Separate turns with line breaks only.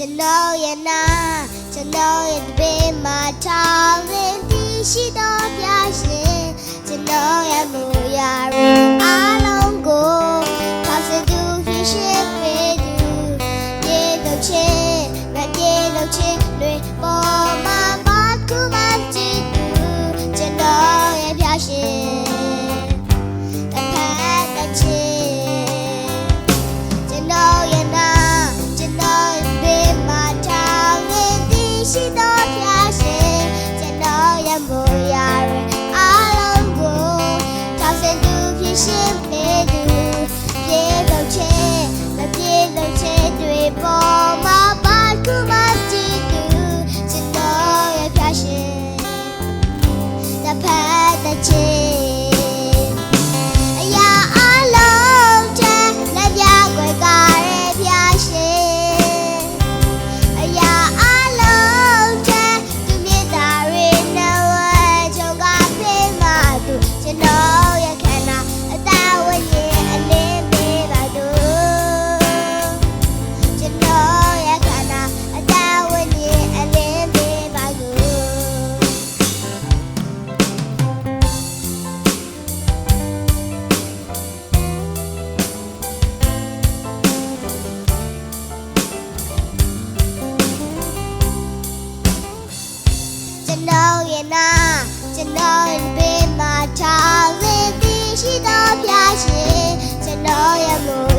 ကျွန်တော်ရဲ့နာကျွန်တော်ရဲ့တပည့်မှာထောင်ရင်းတည်ရှိတော်ပြရှင်ကျွန်တော်ရဲ့မူရာရီအားလုံးကိုထောက်ဆသူဖြစ်ရှင်ပေးသူပြေလို့ချင်းမပြေလို့ချင်းတွေပေါ်မှာဘာကူမှကြည့်သူကျွန်တော်ရဲ့ပြရှင်ရှိတော်ဖျားရှင်ကျွန်တော်ရဲ့မူရာရီအားလုံးကိုထောက်ဆသူဖြစ်ရှင်ပေးသူပြေလို့ချင်းမပြေလို့ချင်းတွေပေါ်မှာဘာကူမှကြည့်သူကျွန်တော်ရဲ့ဖျားရှင်တစ်ဖက်တစ်ချင်းအရာအားလုံးချမ်းလက်ပြကွယ်ကားရဲ့ဖျားရှင်အရာကျွန်တော်ရဲ့နာကျွန်တော်ရဲ့ဘေးမှာထားရည်တည်ရှိတော်ဖျားရှင်ကျွန်တော်ရဲ့မူ